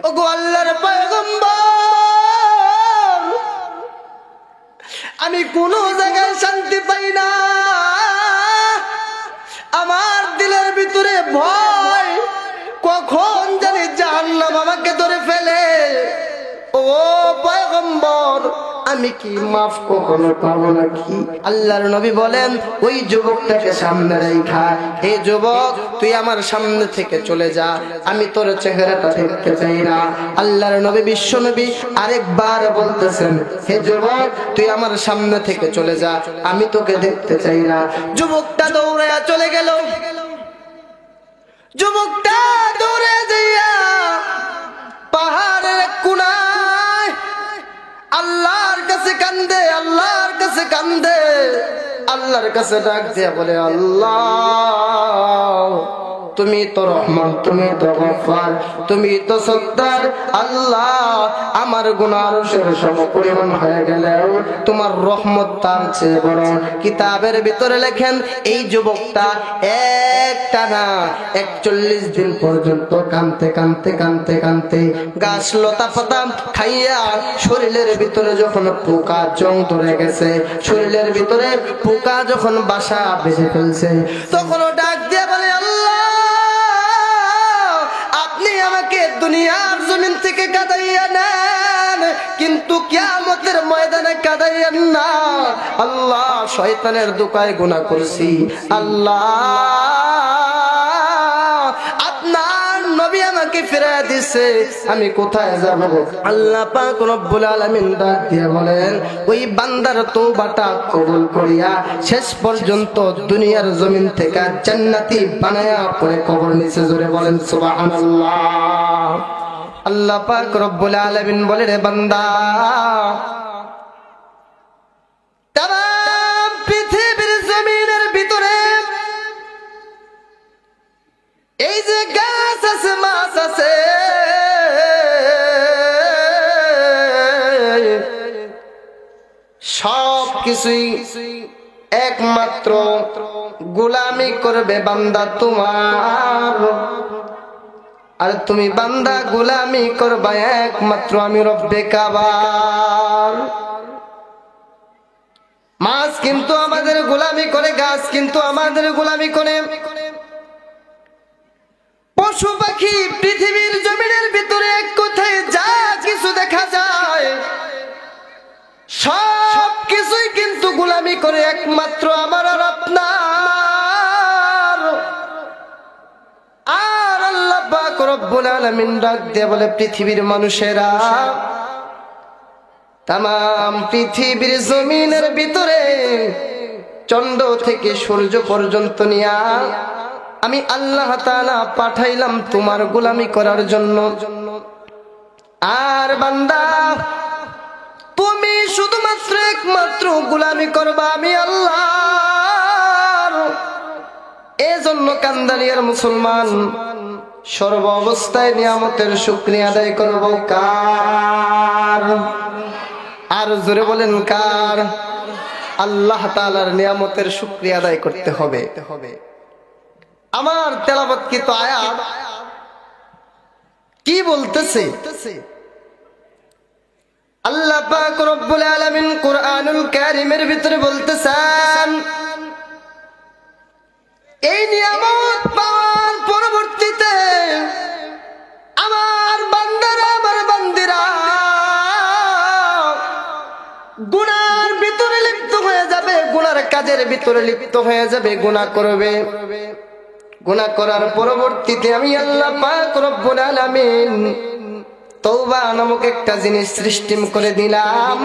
ওগো আল্লাহর পয়গম্বর, আমি কোনো জায়গায় শান্তি পাই না, আমার দিলের ভিতরে ভয়, কখন জানি জাহান্নাম আমাকে ধরে ফেলে। ও পয়গম্বর, আমি কি মাফ কখনো পাবো নাকি? আল্লাহর নবী বলেন, ওই যুবকটাকে সামনে রেখা, হে যুবক তুই আমার সামনে থেকে চলে যা, আমি তোর চেহারাটা দেখতে চাই না। আল্লাহর নবী বিশ্ব নবী আরেকবার বলতেছেন, হে যুবক তুই আমার সামনে থেকে চলে যা, আমি তোকে দেখতে চাই না। যুবকটা দৌড়ে চলে গেল। যুবকটা দৌড়ে যাইয়া পাহাড়ের কোণায় আল্লাহর কাছে কান্দে, আল্লাহর কাছে কান্দে, আল্লাহর কাছে ডাক দিয়া বলে, আল্লাহ তুমি তো রহমান, তুমি তো গফফার, তুমি তো সত্তার। আল্লাহ আমার গুনাহ সমপরিমাণ হয়ে গেলেও তোমার রহমত তার চেয়ে বড়। কিতাবের ভিতরে লেখেন, এই যুবকটা একটানা 41 দিন পর্যন্ত কাঁদতে কাঁদতে কাঁদতে কাঁদতে গাছ লতা পাতা খাইয়া শরীরের ভিতরে যখন পোকা জং ধরে গেছে, শরীরের ভিতরে পোকা যখন বাসা বেঁধে ফেলছে, তখন ডাক দিয়ে বলে, আল্লাহ আপনি আমাকে দুনিয়ার জমিন থেকে কাঁদাইয়া নেন, কিন্তু কিয়ামতের ময়দানে কাঁদাইয়েন না। আল্লাহ শয়তানের দোকায় গুনাহ করছি, আল্লাহ আপনার নবী আমাকে ফিরিয়ে দিছে, আমি কোথায় যাব? আল্লাহ পাক রব্বুল আলামিন ডাক দিয়ে বলেন, ওই বান্দার তওবাটা কবুল করিয়া শেষ পর্যন্ত দুনিয়ার জমিন থেকে জান্নাতি বানায়া পরে কবর নিচে জোরে বলেন সুবহানাল্লাহ। আল্লাহ পাক রব্বুল আলামিন বলে, রে বান্দা, তামাম পৃথিবীর জমিনের ভিতরে এই যে গাছ আছে, মাছ আছে, সব কিছুই একমাত্র গোলামি করবে বান্দা তোমার। আর তুমি বান্দা গোলামি করবা একমাত্র আমি রব্বে কাবার। মাছ কিন্তু আমাদের গোলামি করে, গাছ কিন্তু আমাদের গোলামি করে, পশু পাখি পৃথিবীর জমিনের ভিতরে কোথায় যা কিছু দেখা যায় সব কিছুই কিন্তু গোলামি করে একমাত্র আমার আর আপনার। আর আল্লাহ পাক রব্বুল আলামিন ডাক দিয়ে বলে, পৃথিবীর মানুষেরা, তামাম পৃথিবীর জমিনের ভিতরে চন্দ্র থেকে সূর্য পর্যন্ত নিয়া আমি আল্লাহ তাআলা পাঠাইলাম তোমার গোলামি করার জন্য। আর বান্দা তুমি শুধুমাত্র একমাত্র গোলামি করবা আমি আল্লাহর। এজন্য কান্দালিয়ার মুসলমান সর্ব অবস্থায় নিয়ামতের শুকরিয়া আদায় করব কার? আর জোরে বলেন কার? আল্লাহ তাআলার নিয়ামতের শুকরিয়া আদায় করতে হবে। আমার তেলাওয়াতকৃত আয়াত কি বলতেছে? আল্লাহ পাক রব্বুল আলামিন কুরআনুল কারীমের ভিতরে বলতেছেন, এই নিয়ামত পাওয়ার পরবর্তীতে আমার বান্দারা, আমার বান্দিরা গুনার ভিতরে লিপ্ত হয়ে যাবে, গুনার কাজের ভিতরে লিপ্ত হয়ে যাবে, গুনাহ করবে। গুনাহ করার পরবর্তীতে আমি আল্লাহ পাক রব্বুল আলামিন তওবা নামক একটা জিনিস সৃষ্টি করে দিলাম।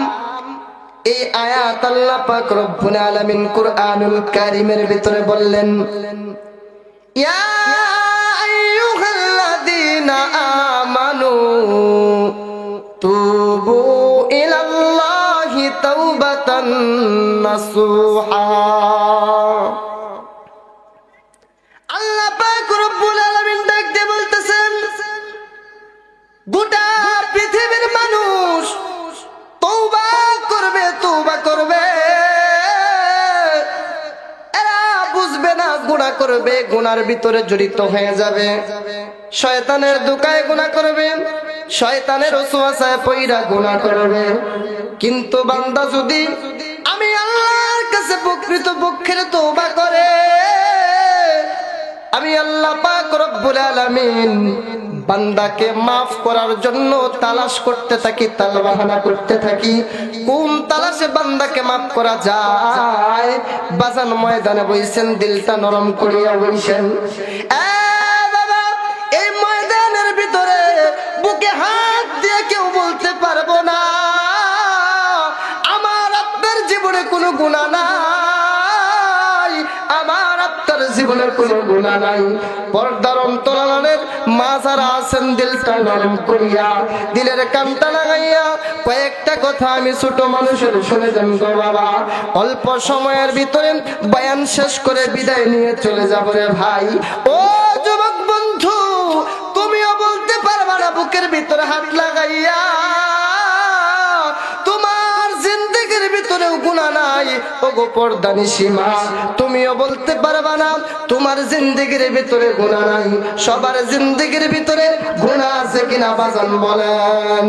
এই আয়াত আল্লাহ পাক রব্বুল আলামিন কুরআনুল কারীমের ভিতরে বললেন, ইয়া আইয়ুহাল্লাযীনা আমানু তুবু ইলাল্লাহি তাওবাতান নাসুহা। আল্লাহ পাক রব্বুল আলামিন ডাক দিয়ে বলতেছেন, গোটা পৃথিবীর মানুষ তওবা করবে, তওবা করবে। এরা বুঝবে না গুনাহ করবে, গুনার ভিতরে জড়িত হয়ে যাবে, শয়তানের দোকায় গুনাহ করবে, শয়তানের ওয়াসওয়াসায় পইরা গুনাহ করবে। কিন্তু বান্দা যদি আমি আল্লাহর কাছে প্রকৃতপক্ষে তওবা করে, আমি আল্লাহ পাক রব্বুল আলামিন বান্দাকে মাফ করার জন্য তালাশ করতে থাকি, তালবাহানা করতে থাকি, কোন তালাশে বান্দাকে মাফ করা যায়। বাজান ময়দানে বইছেন, দিলটা নরম করিয়া বইছেন। বাবা, এই ময়দানের ভিতরে বুকে হাত দিয়ে কেউ বলতে পারবো না আমার আপনার জীবনে কোনো গুনাহ নাই, আমার আপনার জীবনে কোনো গুনাহ নাই। পর্দার অন্তরালের মা যারা আছেন, দিলটা নরম করিয়া, দিলের কানটা লাগাইয়া কয়েকটা কথা আমি ছোট মানুষের শুনে দেন গো বাবা। অল্প সময়ের ভিতরে বয়ান শেষ করে বিদায় নিয়ে চলে যাব রে ভাই। ও যুবক বন্ধু, তুমিও বলতে পারবা না বুকের ভিতরে হাত লাগাইয়া তোমার জিন্দেগির ভিতরেও গুনাহ নাই। ও গো পর্দানিশী মা, তুমিও বলতে পারবা না তোমার জিন্দেগির ভিতরে গুনাহ নাই। সবার জিন্দেগির ভিতরে গুনাহ আছে কিনা বাজান বলেন?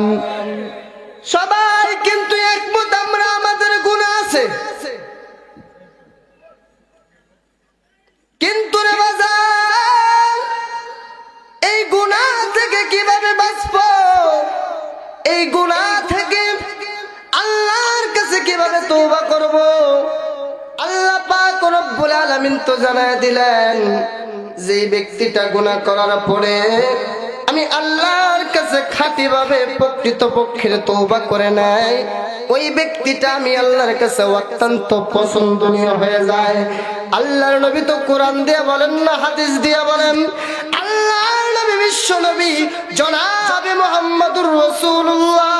সবাই কিন্তু একমত আমরা আমাদের গুনাহ আছে, কিন্তু রে বাজান এই গুনাহ থেকে কিভাবে বাঁচবো, এই গুনাহ থেকে আল্লাহর কাছে কিভাবে তওবা করব? আল্লাহ পাক রব্বুল আলামিন তো জানায় দিলেন, যে ব্যক্তিটা গুনাহ করার পরে আমি আল্লাহর কাছে খাঁটিভাবে প্রকৃতপক্ষে তওবা করে নেয়, ওই ব্যক্তিটা আমি আল্লাহর কাছে অত্যন্ত পছন্দনীয় হয়ে যায়। আল্লাহর নবী তো কোরআন দিয়ে বলেন না, হাদিস দিয়ে বলেন, আল্লাহর নবী বিশ্ব নবী জনাবে মুহাম্মদুর রাসূলুল্লাহ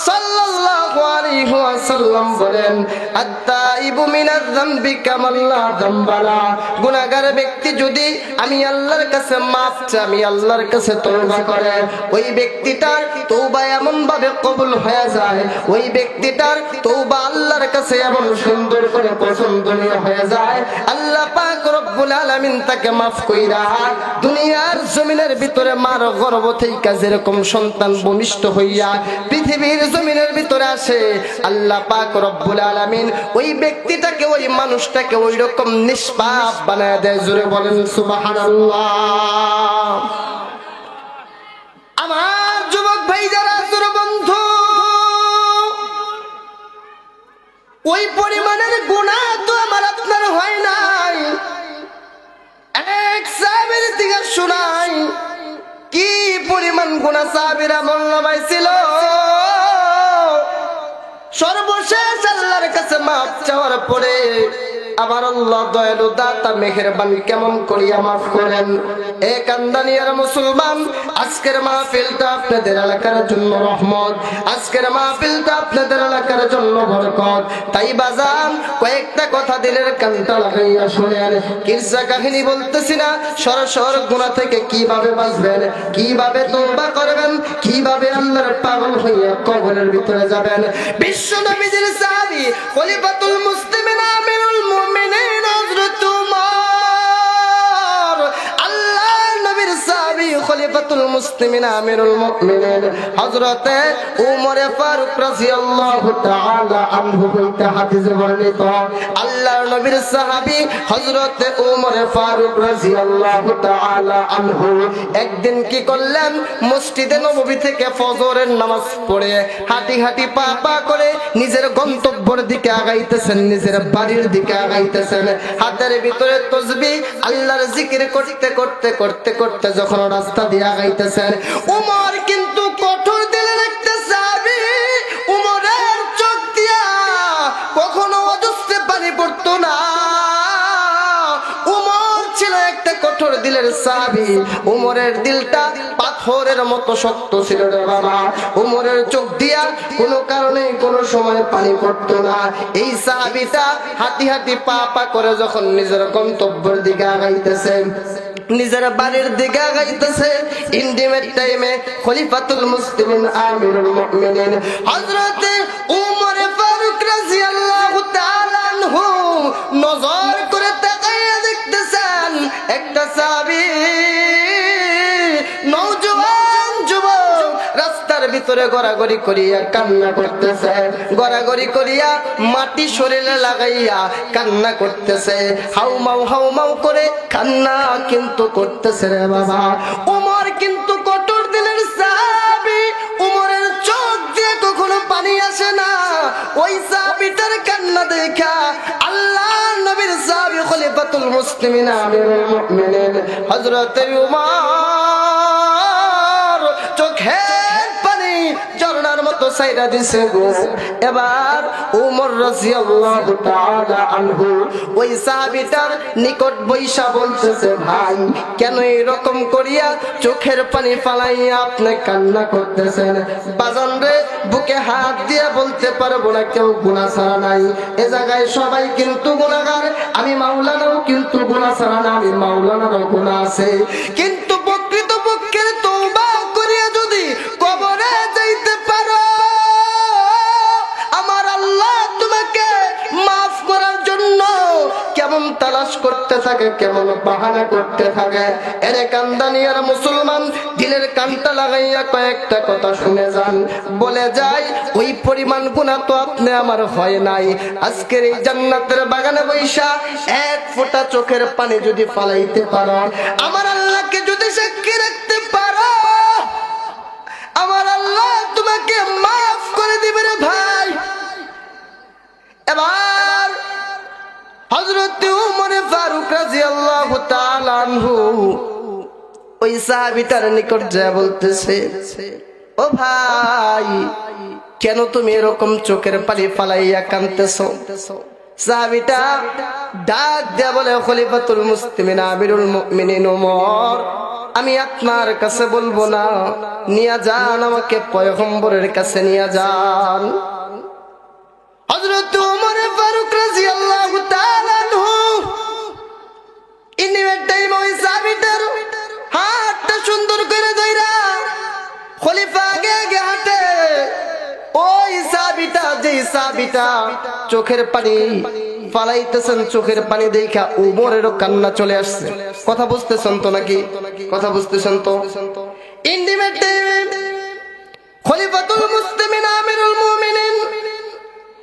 সাল্লাল্লাহু আলাইহি ওয়াসাল্লাম বলেন, আত-তাইবু মিনাজ যামবি কামান লা যামবা লা। গুনাহগার ব্যক্তি যদি আমি আল্লাহর কাছে মাফ চাই, আমি আল্লাহর কাছে তওবা করে, ওই ব্যক্তিটার তওবা এমন ভাবে কবুল হয়ে যায়, ওই ব্যক্তিটার তওবা আল্লাহর কাছে এমন সুন্দর করে পছন্দনীয় হয়ে যায়, আল্লাহ পাক রব্বুল আলামিন তাকে মাফ কইরা দুনিয়ার জমিনের ভিতরে মার গর্ভ থেকে যেরকম সন্তান ভূমিষ্ঠ হইয়া পৃথিবীর জমিনের ভিতরে আসে, আল্লাহ পাক রব্বুল আলামিন ওই ব্যক্তিটাকে, ওই মানুষটাকে ওই রকম নিষ্পাপ বানায় দেয়। জোরে বলেন সুবহানাল্লাহ। আমার যুবক ভাই যারা ছোট বন্ধু, ওই পরিমাণের গুনাহ তো আমার আপনার হয় নাই। এক সাহাবীর থেকে শোনাই কি পরিমাণ গুনাহ সাহাবীরা আমল ছিল। সর্বশেষ আল্লাহর কাছে মাফ চাওয়ার পরে আবার আল্লাহ দয়ালু দাতা মেহেরবান কেমন করিয়া মাফ করেন। এ কান্দানিয়ার মুসলমান, আজকের মাহফিলটা আপনাদের এলাকার জন্য রহমত, আজকের মাহফিলটা আপনাদের এলাকার জন্য বরকত। তাই বাজান কয়েকটা কথা দিলের কানটা লাগাইয়া শুনেন। কিসসা কাহিনী বলতেছি না, সরাসর গুনাহ থেকে কিভাবে বাঁচবেন, কিভাবে তওবা করবেন, কিভাবে আল্লাহর পাগল হইয়া কবরের ভিতরে যাবেন। বিশ্ব নবীর সাহাবী খলিফাতুল মুসলিমিন আমিরুল মুমিনিন হযরত উমর, আল্লাহর নবীর সাহাবী খলিফাতুল মুসলিমিন আমিরুল মুমিনিন হযরত উমর ফারুক রাদিয়াল্লাহু তাআলা আনহু হইতে হাদিসে বর্ণিত, আল্লাহর নবীর সাহাবী হযরত উমর ফারুক রাদিয়াল্লাহু তাআলা আনহু একদিন কি করলেন, মসজিদে নববী থেকে ফজরের নামাজ পড়ে হাঁটি হাঁটি পা পা করে নিজের গন্তব্যের দিকে আগাইতেছেন, নিজের বাড়ির দিকে আগাইতেছেন। হাতের ভিতরে তাসবিহ আল্লাহর জিকির করতে করতে করতে করতে যখন রাস্তা দিয়ে আগাইতেছেন, উমর কিন্তু কঠোর দিলের একটা সাহাবী, উমরের চোখ দিয়া কখনো অজস্রে পানি পড়তো না। উমর ছিল একটা কঠোর দিলের সাহাবী, উমরের দিলটা পাথরের মতো শক্ত ছিল রে বাবা। উমরের চোখ দিয়া কোনো কারণে কোনো সময় পানি পড়তো না। এই সাহাবীটা হাঁটি হাঁটি পা পা করে যখন নিজের গন্তব্যের দিকে আগাইতেছে, নিজের বাড়ির দিকে আগাইতেছে, ইন্টিমেট টাইমে খলিফাতুল মুসলিমিন আমিরুল মুমিনিন হযরত উমর ফারুক রাদিয়াল্লাহু তাআলা আনহু নজর করে তাকাইয়া দেখতেছেন একটা সাহাবী নওজোয়ান ভিতরে গড়াগড়ি করিয়া কান্না করতেছে, গড়াগড়ি করিয়া মাটি শরীরে লাগাইয়া কান্না করতেছে, হাউমাউ করে কান্না কিন্তু করতেছে রে বাবা। উমর কিন্তু কঠোর দিলের সাহাবী, উমরের চোখ দিয়ে কখনো পানি আসে না। ওই সাহাবীটার কান্না দেখা আল্লাহ নবীর সাহাবী খলিফাতুল মুসলিমিন আমিরুল মুমিনিন হযরত উমর চোখের পানি ঝরনার মতো ছাইরা দিছে গো। এবার উমর রাদিয়াল্লাহু তাআলা আনহু ওই সাহাবীটার নিকট বৈশা বলতেছে, ভাই কেন এরকম করিয়া চোখের পানি ফালাইয়া আপনি কান্না করতেছেন? বাজান রে, বুকে হাত দিয়ে বলতে পারবো না কেউ গুনাহ ছাড়া নাই। এ জায়গায় সবাই কিন্তু গুনাহগার, আমি মাওলানাও কিন্তু গুনাহ ছাড়া না, আমি মাওলানারও গুনাহ আছে। কিন্তু প্রকৃত পক্ষের তওবা করিয়া যদি কবরে যাইতে পারো, আমার আল্লাহ তোমাকে মাফ করার জন্য কেমন তালাশ করতে থাকে, কেমন বাহানা করতে থাকে। এরে কান্দানিয়ার মুসলমান, দিলের কানটা লাগাইয়া কয়েকটা কথা শুনে যান। বলে যায় ওই পরিমাণ গুনাহ তো আপনি আমার হয় নাই। আজকের এই জান্নাতের বাগানে বৈশা এক ফোঁটা চোখের পানি যদি ফালাইতে পারো, আমার আল্লাহকে যদি সাক্ষী রাখতে পারো, আমার আল্লাহ তোমাকে মাফ করে দিবে রে ভাই। এবার হযরত উমর ফারুক রাদিয়াল্লাহু তাআলা আনহু ওই সাহাবীটার নিকট যায় বলতেছে, ও ভাই কেন তুমি এরকম চোখের পানি ফালাইয়া কাঁদতেছো? সাহাবীটা ডাক দেয়া বলে, খলিফাতুল মুসলিমিন আমিরুল মুমিনিন উমর, আমি আপনার কাছে বলবো না, নিয়ে যান আমাকে পয়গম্বরের কাছে নিয়ে যান। হযরত উমর ফারুক রাদিয়াল্লাহু তাআলা আনহু ইনিমের টাইম ওই সাহাবীটার হাতটা সুন্দর করে ধইরা খলিফা আগে আগে হাঁটে। ওই সাহাবীটা, যেই সাহাবীটা চোখের পানি ফালাইতেছেন, চোখের পানি দেখা উমরেরও কান্না চলে আসছে। কথা বুঝতেছেন তো নাকি? কথা বুঝতেছেন তো? ইন্ডিমেট টাইমে খলিফাতুল মুসলিমিন আমিরুল মুমিনিন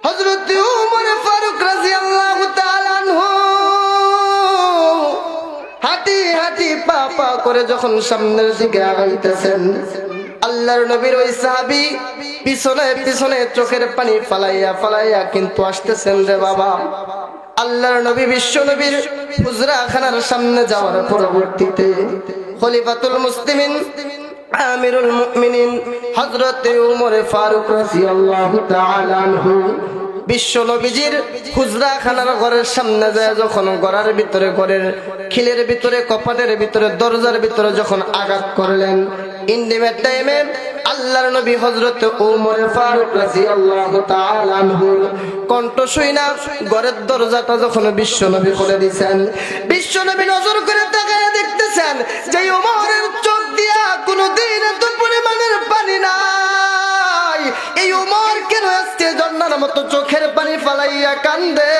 হযরত উমর ফারুক রাদিয়াল্লাহু তাআলা আনহু হাঁটি হাঁটি পা পা করে যখন সামনের দিকে আগাইতেছেন, আল্লাহর নবীর ওই সাহাবী পিছনে পিছনে চোখের পানি ফালাইয়া ফালাইয়া কিন্তু আসতেছেন রে বাবা। আল্লাহর নবী বিশ্ব নবীর হুজরাখানার সামনে যাওয়ার পরবর্তীতে খলিফাতুল মুসলিমিন আমিরুল মুমিনিন হযরত উমর ফারুক রাদিয়াল্লাহু তাআলা আনহু বিশ্ব নবীজির হুজরাখানার ঘরের সামনে যায় যখন ঘরের ভিতরে, ঘরের খিলের ভিতরে, কপাটের ভিতরে, দরজার ভিতরে যখন আঘাত করলেন, ইন্ডিমেট টাইমে আল্লাহর নবী হযরত উমর ফারুক রাদিয়াল্লাহু তাআলা আনহু কণ্ঠ শুইনা ঘরের দরজাটা যখন বিশ্ব নবী খুলে দিয়েছেন, বিশ্ব নবী নজর করে তাকায় দেখতেছেন যে উমরের চোখ দিয়া কোনোদিন এত পরিমাণের পানি নাই। এই উমর কেন আজকে ঝর্ণার মতো চোখের পানি ফালাইয়া কান্দে?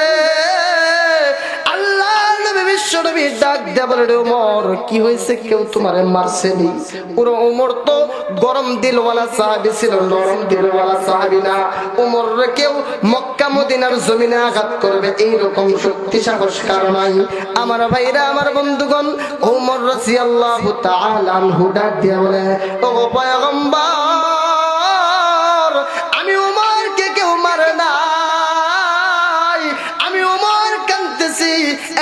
আল্লাহ নবী বিশ্ব নবী ডাক দেয়া বলে, উমর কি হয়েছে? কেউ তোমারে মারছেনি? পুরো উমর তো গরম দিলওয়ালা সাহাবী ছিল, নরম দিলওয়ালা সাহাবী না। উমর রে কেউ মক্কা মদিনার জমিনে আঘাত করবে এইরকম শক্তি সাহস কারো নাই। আমার ভাইরা, আমার বন্ধুগণ, উমর রাদিয়াল্লাহু তাআলা আনহু ডাক দেয়া বলে, ও পয়গম্বর, আমি উমরকে কেউ মারে নাই, আমি উমর কাঁদতেছি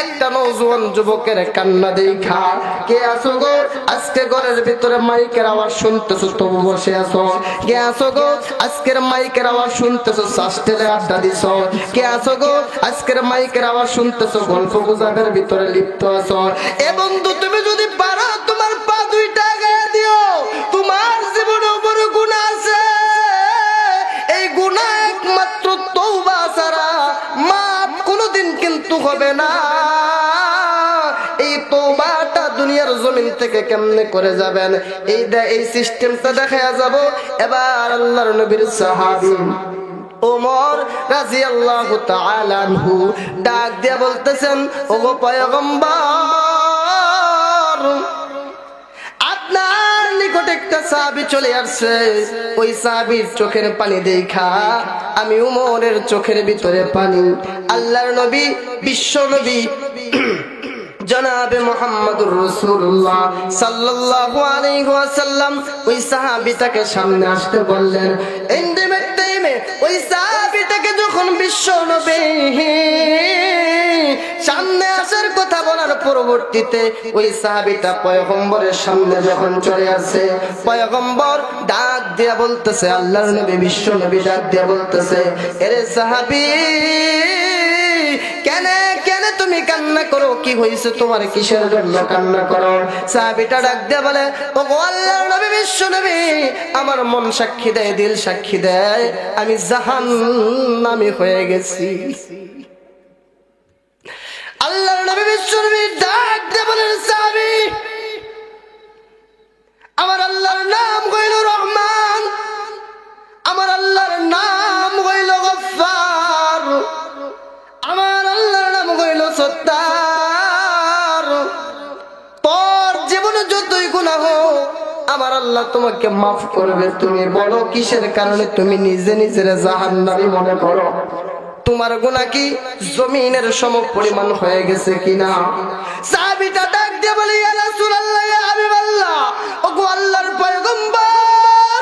একটা নওজোয়ান যুবকের কান্না দেখা। কে আছো গো? আজকে ঘরের ভিতরে মাইকের আওয়াজ শুনতেছো, তবু বসে আছো? কে আছো গো? আজকের মাইকের আওয়াজ শুনতেছো, শাস্তেলে আড্ডা দিছো? কে আছো গো? আজকের মাইকের আওয়াজ শুনতেছো, গল্প গুজবের ভিতরে লিপ্ত আছো? এ বন্ধু, তুমি যদি পারো তোমার পা দুইটা গায়ে দিও, তোমার জীবনে বড় গুনাহ আছে। এই গুনাহ একমাত্র তওবা ছাড়া মাফ কোনোদিন কিন্তু হবে না। এই তওবাটা দুনিয়ার জমিন থেকে কেমনে করে যাবেন, এই সিস্টেমটা দেখায়া যাব। এবার আল্লাহর নবীর সাহাবী ওমর রাদিয়াল্লাহু তাআলা আনহু ডাক দিয়ে বলতেছেন, ওগো পয়গম্বর, আপনার নিকটে একটা সাহাবী চলে আসছে। ওই সাহাবীর চোখের পানি দেখা আমি উমরের চোখের ভিতরে পানি। আল্লাহর নবী, বিশ্ব নবী জনাবে মুহাম্মদুর রাসূলুল্লাহ সাল্লাল্লাহু আলাইহি ওয়াসাল্লাম ওই সাহাবীটাকে সামনে আসতে বললেন। ইন্টিমেট টাইমে ওই সাহাবীটাকে যখন বিশ্ব নবী সামনে আসার কথা বলার পরবর্তীতে ওই সাহাবীটা পয়গম্বরের সামনে যখন চলে আসে, পয়গম্বর ডাক দিয়ে বলতেছে, আল্লাহর নবী বিশ্ব নবী ডাক দিয়ে বলতেছে, এরে সাহাবী, কেন কেন তুমি কান্না করো? কি হয়েছে তোমার? কিসের জন্য কান্না করো? সাহাবীটা ডাক দিয়ে বলে, ও আল্লাহর নবী বিশ্ব নবী, আমার মন সাক্ষী দেয়, দিল সাক্ষী দেয়, আমি জাহান্নামী হয়ে গেছি। আল্লাহর নবী বিশ্ব নবী ডাক দিয়ে বলেন, সাহাবী, আমার আল্লাহর নাম হইল রহমান, আমার আল্লাহর নাম হইল গফফার, আমার আল্লাহর নাম হইল সত্তার। তোর জীবনে যতই গুনাহ হোক আমার আল্লাহ তোমাকে মাফ করবে। তুমি বলো কিসের কারণে তুমি নিজে নিজের জাহান্নামী মনে করো? তোমার গুনাহ কি জমিনের সম পরিমাণ হয়ে গেছে কিনা? সাহাবীটা ডাক দিয়ে বলে, ইয়া রাসূলুল্লাহ, ইয়া হাবিবাল্লাহ, ওগো আল্লাহর পয়গম্বর,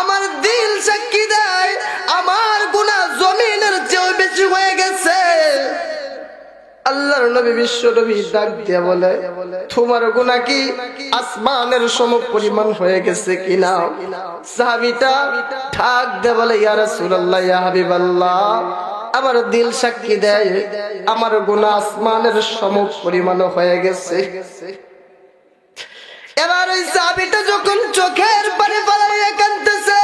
আমার দিল সাক্ষী দেয় আমার গুনাহ জমিনের চেয়ে বেশি হয়ে গেছে। আল্লাহর নবী বিশ্ব নবী ডাক দিয়ে বলে, তোমার গুনাহ কি আসমানের সম পরিমাণ হয়ে গেছে কিনা? সাহাবীটা ডাক দিয়ে বলে, ইয়া রাসূলুল্লাহ, ইয়া হাবিবাল্লাহ, আমার দিল সাক্ষী দেয় আমার গুনাহ আসমানের সম পরিমাণ হয়ে গেছে। এবার ওই সাহাবীটা যখন চোখের পানি ফেলাইয়া কাঁদতেছে,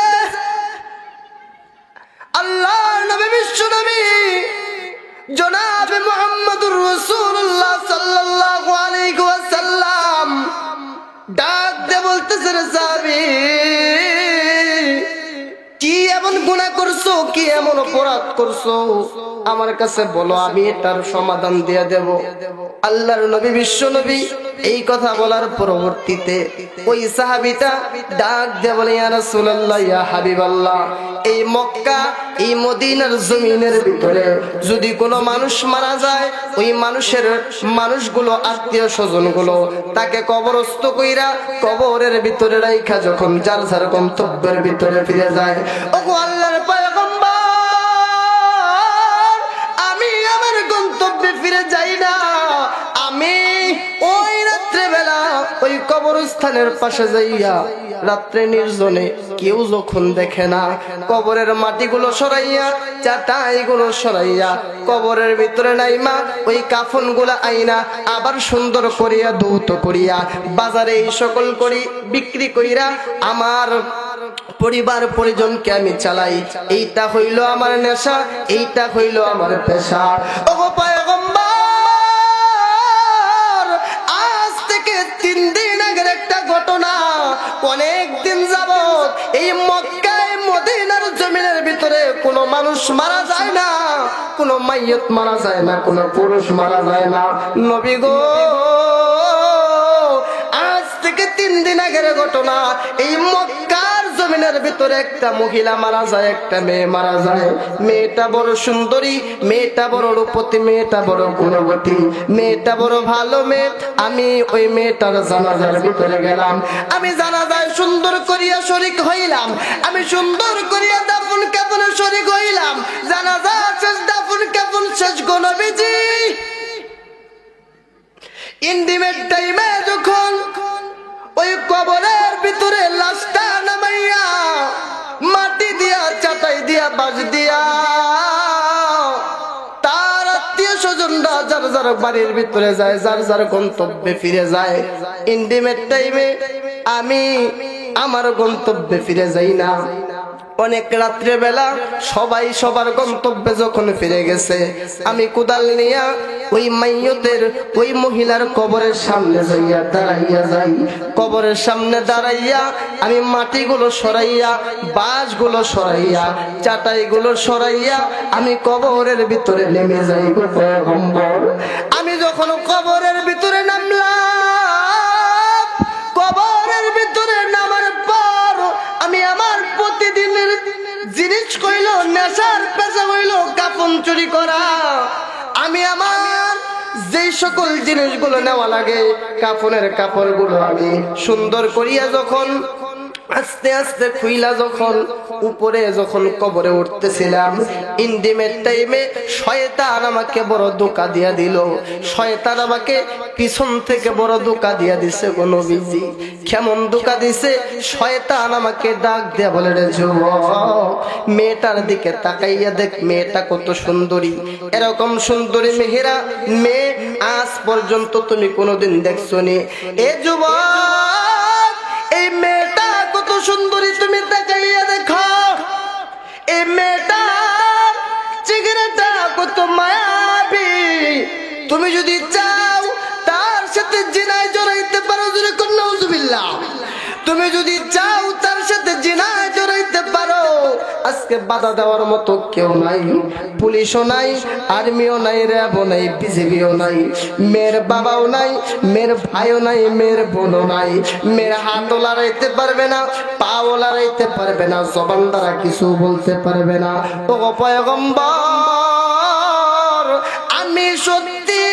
আল্লাহর নবী বিশ্ব নবী জনাবে মুহাম্মদুর রাসূলুল্লাহ সাল্লাল্লাহু আলাইহি ওয়াসাল্লাম ডাক দিয়ে বলতেছে, রে সাহাবী, কি এমন গুনাহ করছো, কি এমন অপরাধ করছো? আমার কাছে বলো, আমি এটার সমাধান দিয়ে দেব। আল্লাহর নবী বিশ্ব নবী এই কথা বলার পরবর্তীতে ওই সাহাবীটা ডাক দিয়ে বলে, ইয়া রাসূলুল্লাহ, ইয়া হাবিবাল্লাহ, এই মক্কা, এই মদিনার জমিনের ভিতরে যদি কোনো মানুষ মারা যায়, ওই মানুষগুলো, আত্মীয় স্বজনগুলো তাকে কবরস্থ কইরা কবরের ভিতরে রাইখা যখন যার যার গন্তব্যের ভিতরে ফিরে যায়, ওগো আল্লাহর পয়গম্বর, আমি আমার গন্তব্যে ফিরে যাই না। আমি ওই রাত্রে বেলা ওই কবরস্থানের পাশে যাইয়া রাত্রে নির্জনে, কেউ যখন দেখে না, কবরের মাটিগুলো সরাইয়া, চাটাইগুলো সরাইয়া, কবরের ভিতরে নাইমা ওই কাফনগুলা আইনা আবার সুন্দর করিয়া ধৌত করিয়া বাজারে এই সকল করি বিক্রি কইরা আমার পরিবার পরিজনকে আমি চালাই। এইটা হইল আমার নেশা, এইটা হইল আমার পেশা। ওগো পয়গম্বর, আজ থেকে 3 দিন আগের একটা ঘটনা, অনেক দিন যাবত এই মক্কায় মদিনার জমিনের ভিতরে কোনো মানুষ মারা যায় না, কোনো মাইয়ত মারা যায় না, কোনো পুরুষ মারা যায় না। নবী গো, আজ থেকে 3 দিন আগের ঘটনা, এই মক্কার জমিনের ভিতরে একটা মহিলা মারা যায়, একটা মেয়ে মারা যায়। মেয়েটা বড় সুন্দরী, মেয়েটা বড় রূপবতী, মেয়েটা বড় গুণবতী, মেয়েটা বড় ভালো মেয়ে। আমি ওই মেয়েটার জানাজার ভিতরে গেলাম, আমি জানাজায় সুন্দর করিয়া শরীক হইলাম, আমি সুন্দর করিয়া দাফন কাফনে শরীক হইলাম। জানাজা শেষ, দাফন কাফন শেষ গো নবীজি। ইন্টিমেট টাইমে যখন ওই কবরের ভিতরে লাশটা নামাইয়া মাটি দিয়া, চাটাই দিয়া, বাঁশ দিয়া তার আত্মীয় স্বজনরা যার যার বাড়ির ভিতরে যায়, যার যার গন্তব্যে ফিরে যায়। ইন্টিমেট টাইমে আমি আমার গন্তব্যে ফিরে যাই না। অনেক রাত্রে বেলা সবাই সবার গন্তব্যে যখন ফিরে গেছে, আমি কোদাল নিয়া ওই মাইয়তের, ওই মহিলার কবরের সামনে যাইয়া দাঁড়াইয়া যাই। কবরের সামনে দাঁড়াইয়া আমি মাটিগুলো সরাইয়া, বাঁশগুলো সরাইয়া, চাটাইগুলো সরাইয়া আমি কবরের ভিতরে নেমে যাই। আমি যখন কবরের ভিতরে নামলাম, কবরের ভিতরে নামার কইল নেশার পেশা হইল কাফন চুরি করা। আমি আমার যেই সকল জিনিসগুলো নেওয়া লাগে কাফনের কাপড়গুলো আমি সুন্দর করিয়া যখন আস্তে আস্তে খুইলা যখন উপরে যখন কবরে উঠতেছিলাম, ইন্ডিমেট টাইমে শয়তান আমাকে বড় ধোঁকা দিয়া দিল। শয়তান আমাকে পিছন থেকে বড় ধোঁকা দিয়া দিছে গো নবীজি। কেমন ধোঁকা দিছে? শয়তান আমাকে ডাক দিয়া বলে, রে যুবক, মেয়েটার দিকে তাকাইয়া দেখ, মেয়েটা কত সুন্দরী। এরকম সুন্দরী মেহেরা মেয়ে আজ পর্যন্ত তুমি কোনোদিন দেখছো নি? এ যুবক, এই মেয়েটা কত সুন্দরী তুমি তাকাইয়া দেখো। এই মেয়েটা চেহারাটা কত মায়াবী। তুমি যদি চাও তার সাথে জিনায় জড়াইতে পারো, যদি নাউজুবিল্লাহ, তুমি যদি চাও তার সাথে জিনায় জড়াইতে পারো, আজকে বাধা দেওয়ার মতো কেউ নাই। পুলিশও নাই, আর্মিও নাই, র্যাবও নাই, বিজিবিও নাই, মেয়ের বাবাও নাই, মেয়ের ভাইও নাই, মেয়ের বোনও নাই। মেয়ের হাতও লড়াইতে পারবে না, পাও লড়াইতে পারবে না, জবান দ্বারা কিছু বলতে পারবে না। ও পয়গম্বর, আমি সত্যি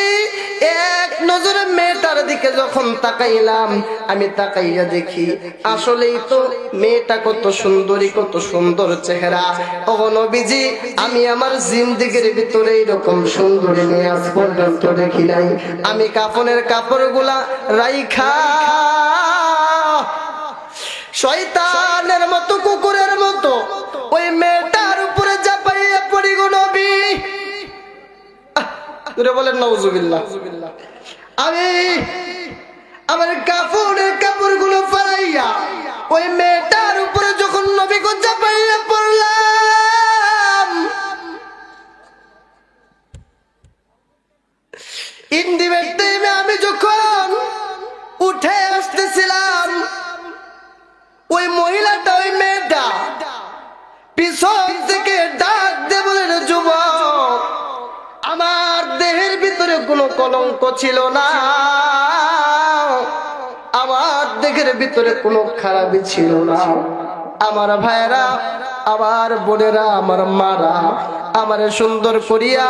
এক নজরে মেয়েটার দিকে যখন তাকাইলাম, আমি তাকাইয়া দেখি আসলেই তো মেয়েটা কত সুন্দরী, কত সুন্দর চেহারা। ও নবীজি, আমি আমার জিন্দেগির ভিতরে এরকম সুন্দরী মেয়ে আজ পর্যন্ত দেখি নাই। আমি কাফনের কাপড়গুলা রাইখা শয়তানের মতো, কুকুরের মতো ওই মেয়েটার উপরে চাপাইয়া পড়ি গো নবী। বলেন নাউজুবিল্লাহ। আমি আমার কাপড়ের কাপড়গুলো ফেলাইয়া ওই মেয়েটার উপরে যখন নবী গো চাপাইয়া পড়লাম, ইন্ডিমেট টাইমে আমি যখন উঠে আসতেছিলাম, ওই মহিলাটা, ওই মেয়েটা পিছন থেকে ডাক দিয়ে বলে, যুবক, আমার দেহের ভিতরে কোনো কলঙ্ক ছিল না, আমার দেহের ভিতরে কোনো খারাপই ছিল না। আমার ভাইরা, আমার বোনেরা, আমার মারা আমার সুন্দর করিয়া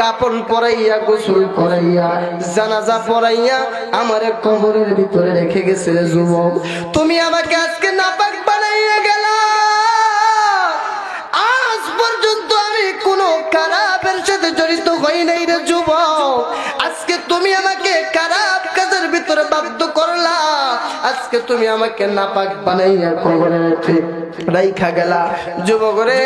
কাপড় পরাইয়া, গোসল করাইয়া, জানাজা পরাইয়া আমার কবরের ভিতরে রেখে গেছে। যুবক, তুমি আমাকে আজকে নাপাক বানাইয়া গেলা। আজ পর্যন্ত আমি কোনো খারাপের সাথে জড়িত হই নাই রে যুবক। আজকে তুমি আমাকে খারাপ কাজের ভিতরে বাধ্য করলা। আজকে তুমি আমাকে নাপাক বানাইয়া কবরে রাইখা গেলা। যুবক রে,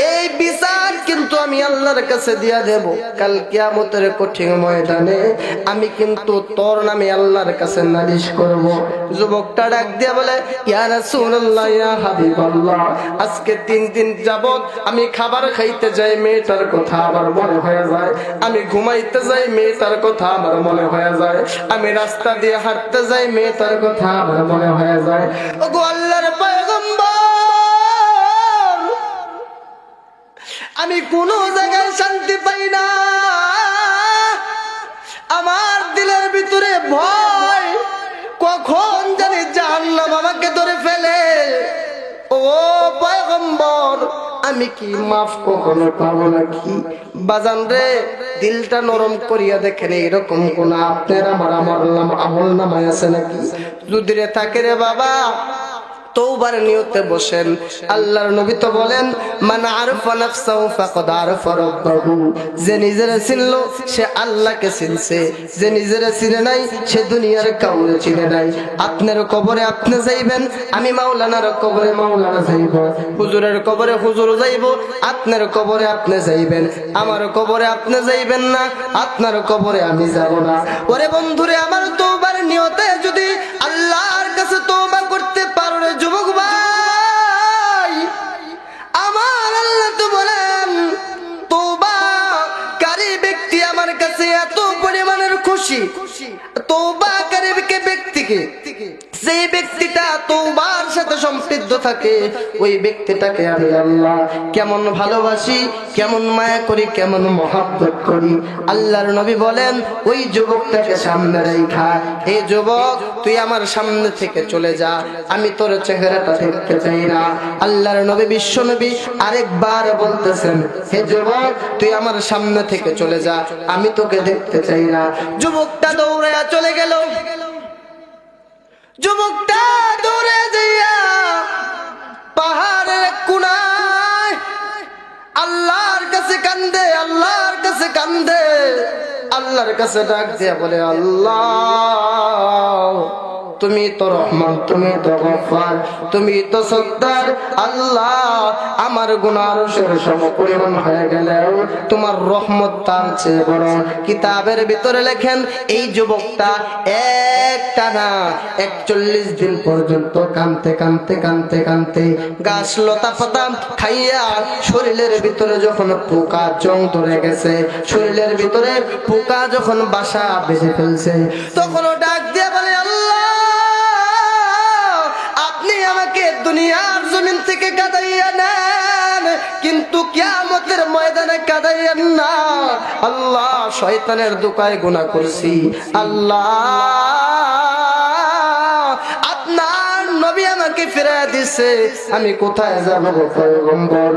এই বিচার কিন্তু আমি আল্লাহর কাছে দিয়া দেব কাল কিয়ামতের কঠিন ময়দানে। আমি কিন্তু তোর নামে আল্লাহর কাছে নালিশ করব। যুবকটা ডাক দিয়া বলে, ইয়া রাসূলুল্লাহ, ইয়া হাবিবাল্লাহ, আজকে 3 দিন যাবত আমি খাবার খাইতে যাই, মেয়েটার কথা আমার মনে হয়ে যায়। আমি ঘুমাইতে যাই, মেয়েটার কথা আমার মনে হয়ে যায়। আমি রাস্তা দিয়ে হাঁটতে যাই, মেয়েটার কথা আমার মনে হয়ে যায়। ওগো আল্লাহর পয়গম্বর, আমি কোন জায়গায় শান্তি পাই না। আমার দিলের ভিতরে ভয়, কখন জানি জাহান্নাম আমাকে ধরে ফেলে। ও পয়গম্বর, আমি কি মাফ কখনো পাবো নাকি? বাজান রে, দিলটা নরম করিয়া দেখেন, এরকম কোন আপনার আমার আমল নামায় আছে নাকি? যদি রে থাকে রে বাবা, তওবার নিয়তে বসেন। আল্লাহর নবী তো বলেন, মান আরফা নাফসাহু ফাকাদ আরফা রাব্বাহু, যে নিজেরে চিনলো সে আল্লাহকে চিনছে, যে নিজেরে চিনে নাই সে দুনিয়ার কাউরে চিনে নাই। আপনার কবরে আপনি যাইবেন, আমি মাওলানার কবরে মাওলানা যাইব, হুজুরের কবরে হুজুর যাইব, আপনার কবরে আপনি যাইবেন, আমার কবরে আপনি যাইবেন না, আপনার কবরে আমি যাব না। ওরে বন্ধুরে, আমার তওবার নিয়তে যদি আল্লাহর কাছে তওবা করতে পারো রে যুবক ভাই, আমার আল্লাহ তো বলেন, তওবাকারী ব্যক্তি আমার কাছে এত পরিমাণের খুশি, তওবাকারী ব্যক্তিকে যে ব্যক্তিটা তওবার সাথে সম্পৃক্ত থাকে ওই ব্যক্তিটাকে আমি আল্লাহ কেমন ভালোবাসি, কেমন মায়া করি, কেমন মহব্বত করি। আল্লাহর নবী বলেন ওই যুবকটাকে সামনে রাখা, এই যুবক তুই আমার সামনে থেকে চলে যা, আমি তোর চেহারাটা দেখতে চাই না। আল্লাহর নবী বিশ্ব নবী আরেকবার বলতেছেন হে যুবক তুই আমার সামনে থেকে চলে যা, আমি তোকে দেখতে চাই না। যুবকটা দৌড়ে চলে গেল। যুবকটা দৌড়ে যাইয়া পাহাড়ের কোণায় আল্লাহর কাছে কান্দে, আল্লাহর কাছে কান্দে, আল্লাহর কাছে ডাক দিয়া বলে আল্লাহ তুমি তো রহমান, তুমি তো গফফার, তুমি তো সত্তার। আল্লাহ আমার গুনার সম পরিমাণ হয়ে গেলেও তোমার রহমত তার চেয়ে বড়। কিতাবের ভিতরে লেখেন এই যুবকটা একটানা 41 দিন পর্যন্ত কাঁদতে কাঁদতে কাঁদতে কাঁদতে গাছ লতা পাতা খাইয়া শরীরের ভিতরে যখন পোকা জং ধরে গেছে, শরীরের ভিতরে পোকা যখন বাসা বেঁধে ফেলছে, তখন ডাক দিয়ে বলে আল্লাহ আপনি আমাকে দুনিয়ার জমিন থেকে কাঁদাইয়া নেন, কিন্তু কিয়ামতের ময়দানে কাঁদাইয়েন না। আল্লাহ শয়তানের দোকায় গুনাহ করছি, আল্লাহ আপনার নবী আমাকে ফিরিয়ে দিছে, আমি কোথায় যাব গো পয়গম্বর?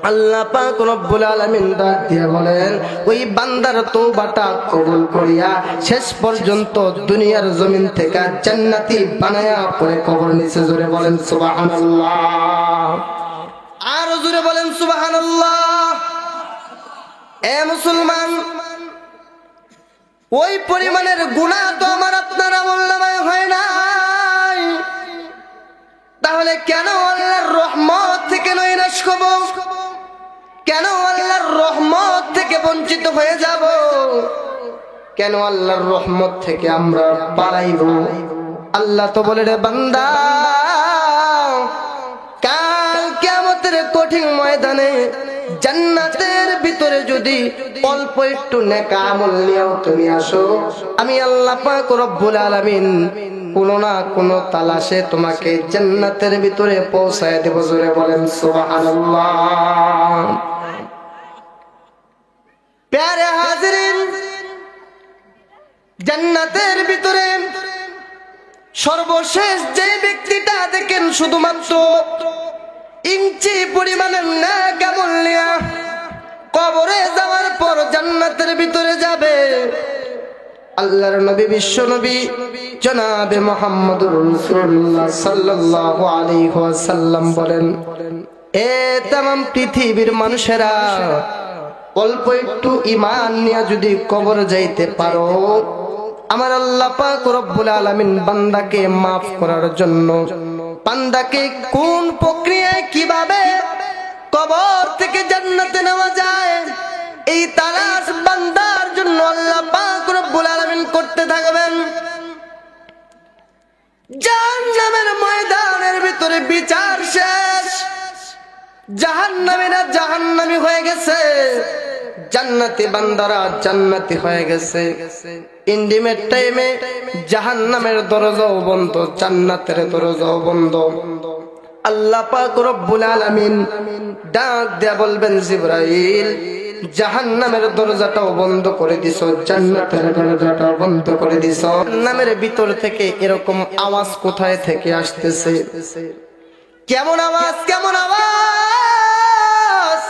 আল্লাহ পাক রব্বুল আলামিন ডাক দিয়ে বলেন ওই বান্দার তওবাটা কবুল করিয়া শেষ পর্যন্ত দুনিয়ার জমিন থেকে জান্নাতি বানায়া পরে কবর নিচে। জোরে বলেন সুবহানাল্লাহ, আর জোরে বলেন সুবহানাল্লাহ। এ মুসলমান, ওই পরিমাণের গুনাহ তো আমার আপনার আমলনামায় হয় নাই, তাহলে কেন আল্লাহর রহমত থেকে নৈরাশ হব? কেন আল্লাহর রহমত থেকে বঞ্চিত হয়ে যাব? কেন আল্লাহর রহমত থেকে আমরা পালাইব? আল্লাহ তো বলে রে বান্দা কাল কিয়ামতের কঠিন ময়দানে জান্নাতের ভিতরে যদি অল্প একটু নেক আমল নিয়েও তুমি আসো, আমি আল্লাহ পাক রব্বুল আলামিন কোনো না কোনো তালাশে তোমাকে জান্নাতের ভিতরে পৌঁছায় দেব। জোরে বলেন সুবহানাল্লাহ। প্যারে হাজিরিন, জান্নাতের ভিতরে সর্বশেষ যে ব্যক্তিটা দেখেন শুধুমাত্র ইঞ্চি পরিমাণের নেক আমল নিয়া কবরে যাওয়ার পর জান্নাতের ভিতরে যাবে, আল্লাহর নবী বিশ্ব নবী জনাবে মুহাম্মদুর রাসূলুল্লাহ সাল্লাল্লাহু আলাইহি ওয়াসাল্লাম বলেন এ तमाम পৃথিবীর মানুষেরা অল্প একটু ঈমান নিয়ে যদি কবর যাইতে পারো, আমার আল্লাহ পাক রব্বুল আলামিন বান্দাকে maaf করার জন্য বান্দাকে কোন প্রক্রিয়ায় কিভাবে কবর থেকে জান্নাতে নেওয়া যায় এই তালাশ বান্দার জন্য আল্লাহ পাক রব্বুল আলামিন করতে থাকবেন। জাহান্নামের ময়দানের ভিতরে বিচার শেষ, জাহান্নামীরা জাহান্নামী হয়ে গেছে, জান্নাতি বান্দারা জান্নাতি হয়ে গেছে। ইন্ডিমেট টাইমে জাহান্নামের দরজাও বন্ধ, জান্নাতের দরজাও বন্ধ। আল্লাহ পাক রব্বুল আলামিন ডাক দিয়ে বলবেন জিবরাইল জাহান্নামের দরজাটাও বন্ধ করে দিছো, জান্নাতের দরজাটাও বন্ধ করে দিছো। জাহান্নামের ভিতর থেকে এরকম আওয়াজ কোথায় থেকে আসতেছে? কেমন আওয়াজ, কেমন আওয়াজ?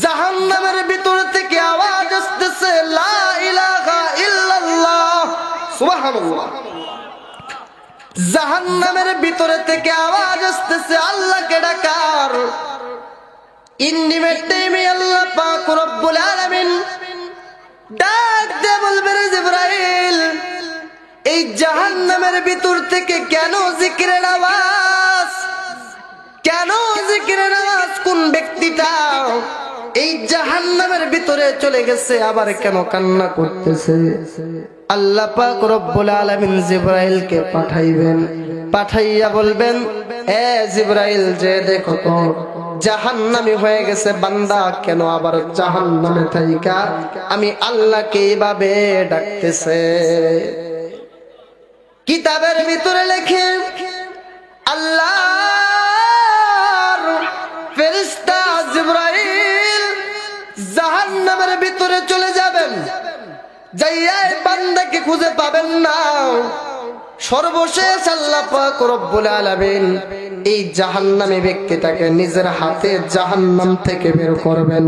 জাহান্নামের ভিতর থেকে আওয়াজ আসতেছে লা ইলাহা ইল্লাল্লাহ, সুবহানাল্লাহ। জাহান্নামের ভিতরে থেকে আওয়াজ আসতেছে আল্লাহকে ডাকার। ইন্ডিমেট টাইমে আল্লাহ পাক রব্বুল আলামিন ডাক দিয়ে বলবেন জিবরাইল এই জাহান্নামের ভিতর থেকে কেন জিকিরের আওয়াজ, কেন জিকিরের আওয়াজ? কোন ব্যক্তিটা এই জাহান্নামের ভিতরে চলে গেছে আবার কেন কান্না করতেছে? আল্লাহ পাক রব্বুল আলামিন জিবরাইলকে পাঠাইবেন, পাঠাইয়া বলবেন এ জিবরাইল যে দেখো তো জাহান্নামী হয়ে গেছে বান্দা কেন আবার জাহান্নামে থাইকা আমি আল্লাহকে এইভাবে ডাকতেছে। কিতাবের ভিতরে লেখে আল্লাহর ফেরেশতা জিবরাইল জাহান্নামের ভিতরে চলে যাবেন, যাইয়া এই বান্দাকে খুঁজে পাবেন না। সর্বশেষ আল্লাহ পাক রব্বুল আলামিন এই জাহান্নামী ব্যক্তিটাকে নিজের হাতে জাহান্নাম থেকে বের করবেন।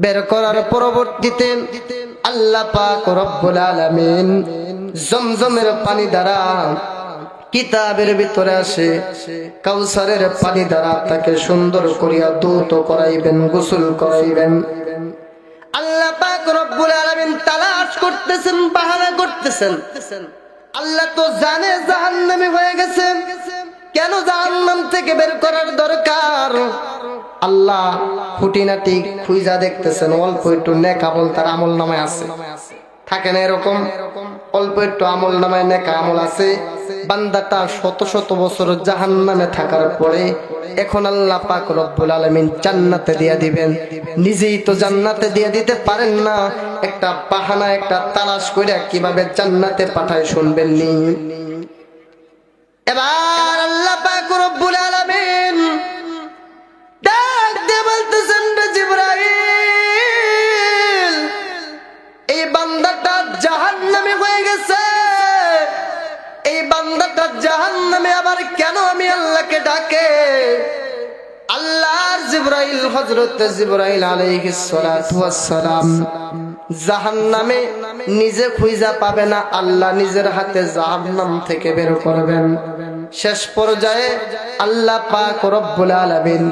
বের করার পরবর্তীতে আল্লাহ পাক রব্বুল আলামিন জমজমের পানি দ্বারা কিতাবের ভিতরে আসে কাউসারের পানি দ্বারা তাকে সুন্দর করিয়া ধৌত করাইবেন, গোসল করাইবেন। আল্লাহ পাক রব্বুল আলামিন তালাশ করতেছেন, বাহানা করতেছেন। আল্লাহ তো জানে জাহান্নামী হয়ে গেছে, কেন জাহান্নাম থেকে বের করার দরকার? আল্লাহ খুঁটিনাটি খুঁজা দেখতেছেন, অল্প একটু নেক আমল তার আমল নামায় আছে। থাকে না এরকম, অল্প একটু আমল নামায় নেক আমল আছে। বান্দাটা শত শত বছর জাহান্নামে থাকার পরে এখন আল্লাহ পাক রব্বুল আলামিন জান্নাতে দিয়া দিবেন। নিজেই তো জান্নাতে দিয়া দিতে পারেন না, একটা বাহানা, একটা তালাশ কইরা কিভাবে জান্নাতে পাঠায় শুনবেন নি। এবার আল্লাহ পাক রব্বুল আলামিন ডাক দিয়ে বলতেছেন, রে জিবরাইল, এই বান্দাটা জাহান্নামে হয়ে গেছে। এই বান্দাটা জাহান্নামে আবার কেন আমি আল্লাহকে ডাকে? আল্লাহর জিবরাইল, হযরত জিবরাইল আলাইহিস সালাতু ওয়াস সালাম জাহান্নামে নিজে খুঁজা পাবে না, আল্লাহ নিজের হাতে জাহান্নাম থেকে বের করবেন। শেষ পর্যায়ে আল্লাহ পাক রব্বুল আলামিন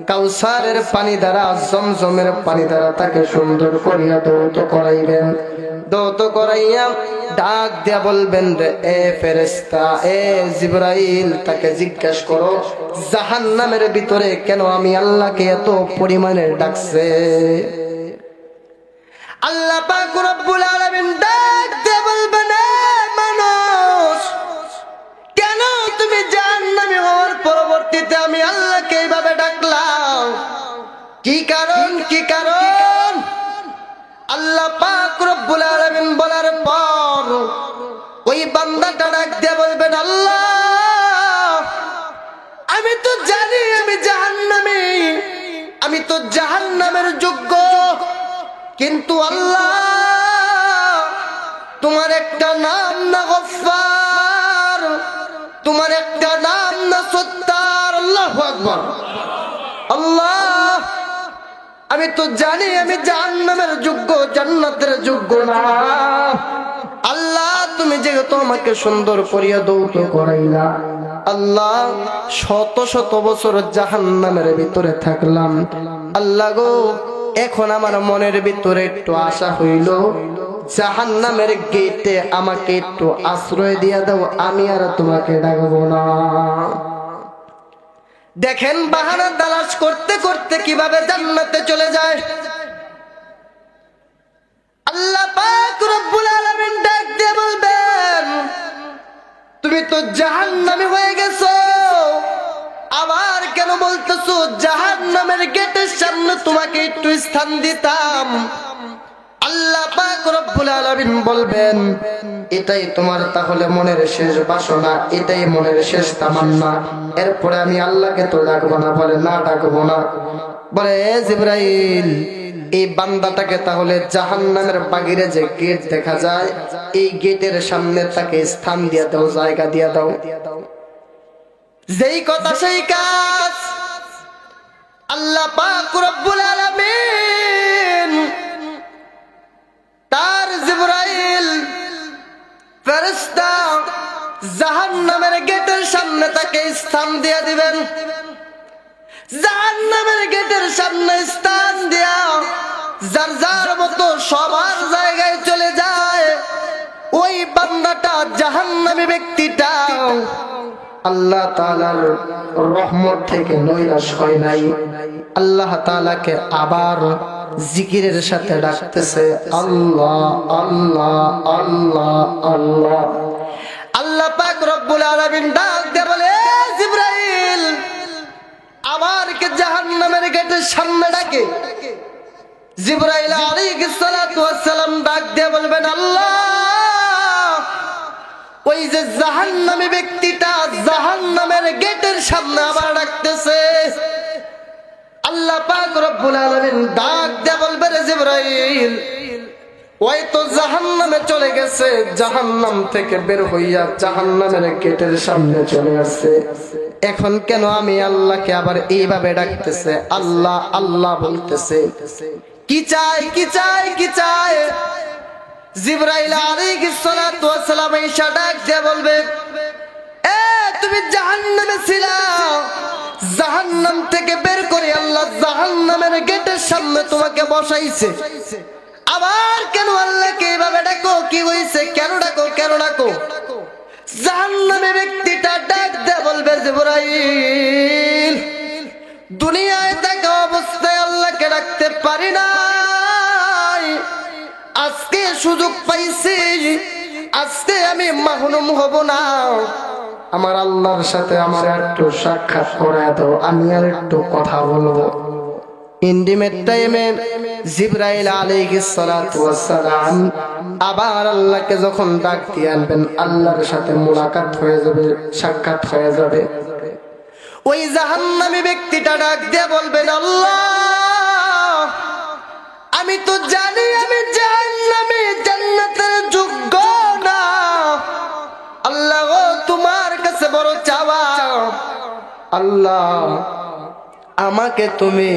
কাউসারের পানি দ্বারা, জমজমের পানি দ্বারা তাকে সুন্দর করিয়া ধৌত করাইবেন। ধৌত করাইয়া ডাক দিয়া বলবেন, রে এ ফেরেশতা, এ জিবরাইল, তাকে জিজ্ঞাসা করো জাহান্নামের ভিতরে কেন আমি আল্লাহকে এত পরিমাণে ডাকছে। আল্লাহ পাক রব্বুল আলামিন ডাক দিয়ে বলবেন, এ মানুষ, কেন তুমি জাহান্নামী হওয়ার পরবর্তীতে আমি আল্লাহকে এইভাবে ডাকলাম? কি কারণ, কি কারণ? আল্লাহ পাক রব্বুল আলামিন বলার পর ওই বান্দাটা ডাক দিয়ে বলবেন, আল্লাহ, আমি তো জানি আমি জাহান্নামী, আমি তো জাহান্নামের যোগ্য, কিন্তু আল্লাহ, তোমার একটা নাম না গফফার, তোমার একটা নাম না সত্তার। আল্লাহু আকবার। আল্লাহ, আমি তো জানি আমি জাহান্নামের যোগ্য, জান্নাতের যোগ্য না। আল্লাহ, তুমি যেহেতু আমাকে সুন্দর করিয়া ধৌত করাইলা, আল্লাহ, শত শত বছর জাহান্নামের ভিতরে থাকলাম। আল্লাহ গো, এখন আমার মনের ভিতরে একটু আশা হইল, জাহান্নামের গেটে আমাকে একটু আশ্রয় দিয়া দাও, আমি আর তোমাকে ডাকবো না। দেখেন বাহানা তালাশ করতে করতে কিভাবে জান্নাতে চলে যায়। আল্লাহ পাক রব্বুল আলামিন ডাক দিয়ে বলবেন, তুমি তো জাহান্নামী হয়ে গেছো, আবার কেন বলতেছো জাহান্নামের গেটের সামনে তোমাকে একটু স্থান দিতাম? আল্লাহ পাক রব্বুল আলামিন বলবেন, এটাই তোমার তাহলে মনের শেষ বাসনা, এটাই মনের শেষ তামান্না, এরপরে আমি আল্লাহকে তো ডাকবো না? বলে, না, ডাকবো না। বলে, এ জিবরাইল, এই বান্দাটাকে তাহলে জাহান্নামের বাগিরে যে গেট দেখা যায়, এই গেটের সামনে তাকে স্থান দিয়ে দাও, জায়গা দিয়ে দাও। যেই কথা সেই কাজ। আল্লাহ পাক রব্বুল আলামিন তার জিবরাইল ফেরেশতা জাহান্নামের গেটের সামনে তাকে স্থান দিয়ে দিবেন। জাহান্নামের গেটের সামনে স্থান দিয়া যার যার মতো সবার জায়গায় চলে যায়। ওই বান্দাটা, জাহান্নামী ব্যক্তিটা আল্লাহ তাআলার রহমত থেকে নৈরাশ হয় নাই। আল্লাহ তাআলাকে আবার জিকিরের সাথে ডাকতেছে, আল্লাহ আল্লাহ আল্লাহ আল্লাহ। আল্লাহ পাক রব্বুল আলামিন ডাক দিয়ে বলে, জিবরাইল, আবার কে জাহান্নামের গেটের সামনে ডাকে। জিবরাইল আলাইহিস সালাতু ওয়াস সালাম ডাক দিয়ে বলবেন, আল্লাহ, ওই যে জাহান্নামী ব্যক্তিটা জাহান্নামের গেটের সামনে আবার ডাকতেছে। আল্লাহ পাক রব্বুল আলামিন ডাক দিয়ে বলবে, রে জিবরাইল, ওই তো জাহান্নামে চলে গেছে, জাহান্নাম থেকে বের হইয়া জাহান্নামের গেটের সামনে চলে আসছে। এখন কেন আমি আল্লাহকে আবার এইভাবে ডাকতেছে, আল্লাহ আল্লাহ বলতেছে? কি চাই, কি চাই, কি চাই? জিবরাইল আলাইহিস সালাতু ওয়াস সালাম ঈশা ডাক দিয়ে বলবে, এ তুমি জাহান্নামে ছিলা, জাহান্নাম থেকে বের করে আল্লাহ জাহান্নামের গেটের সামনে তোমাকে বসাইছে। আবার কেন আল্লাহকে এইভাবে ডাকো? কি হইছে? কেন ডাকো, কেন ডাকো? জাহান্নামী ব্যক্তিটা ডাক দিয়ে বলবে, জিবরাইল, দুনিয়ায় থাকা অবস্থায় আল্লাহকে ডাকতে পারি নাই, আজকে সুযোগ পাইছি, আজকে আমি মাহরুম হব না। আমার আল্লাহর সাথে আমার একটু সাক্ষাৎ করে দাও, আমি আর একটু কথা বলবো। ইন্টিমেট টাইমে জিবরাইল আলাইহিস সালাতু ওয়াস সালাম আবার আল্লাহকে যখন ডাক দিয়ে আনবেন, আল্লাহর সাথে মুলাকাত হয়ে যাবে, সাক্ষাৎ হয়ে যাবে। ওই জাহান্নামী ব্যক্তিটা ডাক দিয়ে বলবেন, আল্লাহ, আমি তো জানি আমি জাহান্নামী, জান্নাতের যোগ্য না। আল্লাহ গো, তোমার কাছে বড় চাওয়া, আল্লাহ আমাকে তুমি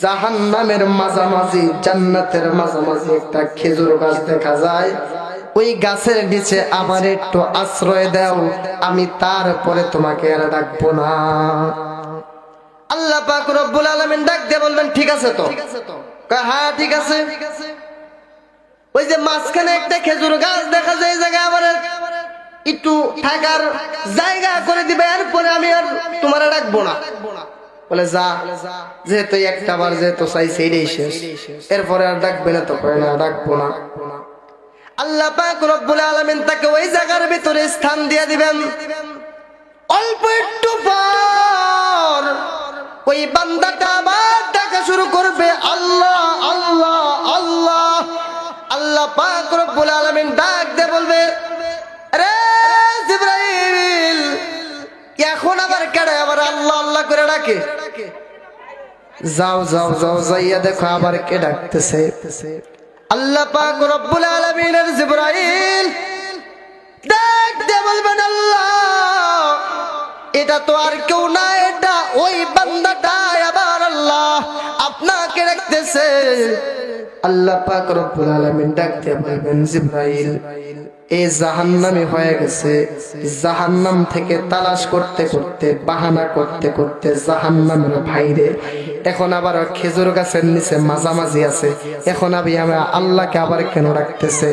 জাহান্নামের মাঝামাঝি জান্নাতের মাঝামাঝি একটা খেজুর গাছ দেখা যায়, ওই গাছের নিচে আমার একটু আশ্রয় দাও, আমি তারপরে তোমাকে আর ডাকবো না। আল্লাহ পাক রব্বুল আলামিন ডাক দিয়ে বলবেন, ঠিক আছে তো? হ্যাঁ ঠিক আছে। ওই যে মাঝখানে একটা খেজুর গাছ দেখা যায়, এই জায়গায় আমার একটু থাকার জায়গা করে দিবে, এরপরে আমি আর তোমার ডাকবো না। বলে, যা, যেহেতু একটা বার যেহেতু চাইছে এটাই শেষ, এরপরে আর ডাকবে না। তো না, ডাকবো না। আল্লাহ পাক রব্বুল আলামিন তাকে ওই জায়গার ভিতরে স্থান দিয়ে দিবেন। অল্প একটু পর ওই বান্দাটা আবার ডাকা শুরু করবে, আল্লাহ আল্লাহ আল্লাহ। আল্লাহ পাক রব্বুল আলামিন ডাক দিয়ে বলবে, আরে জিবরাইল, এখন আবার কেডা আবার আল্লাহ আল্লাহ করে ডাকে? যাও যাও যাও, যাইয়া দেখো আবার কে ডাকতেছে। আল্লাহ পাক রব্বুল আলামিনের জিবরাইল ডাক দিয়ে বলবেন, আল্লাহ, এটা তো আর কেউ না, এটা ওই বান্দাটা আবার আল্লাহ আপনাকে ডাকতেছে। আল্লাহ পাক রব্বুল আলামিন ডাক দিয়ে বলবেন, জিবরাইল, এই জাহান্নামী হয়ে গেছে, জাহান্নাম থেকে তালাশ করতে করতে, বাহানা করতে করতে জাহান্নামের বাইরে, এখন আবার খেজুর গাছের নিচে মাঝামাঝি আছে, এখন আমি আল্লাহকে আবার কেন ডাকতেছে?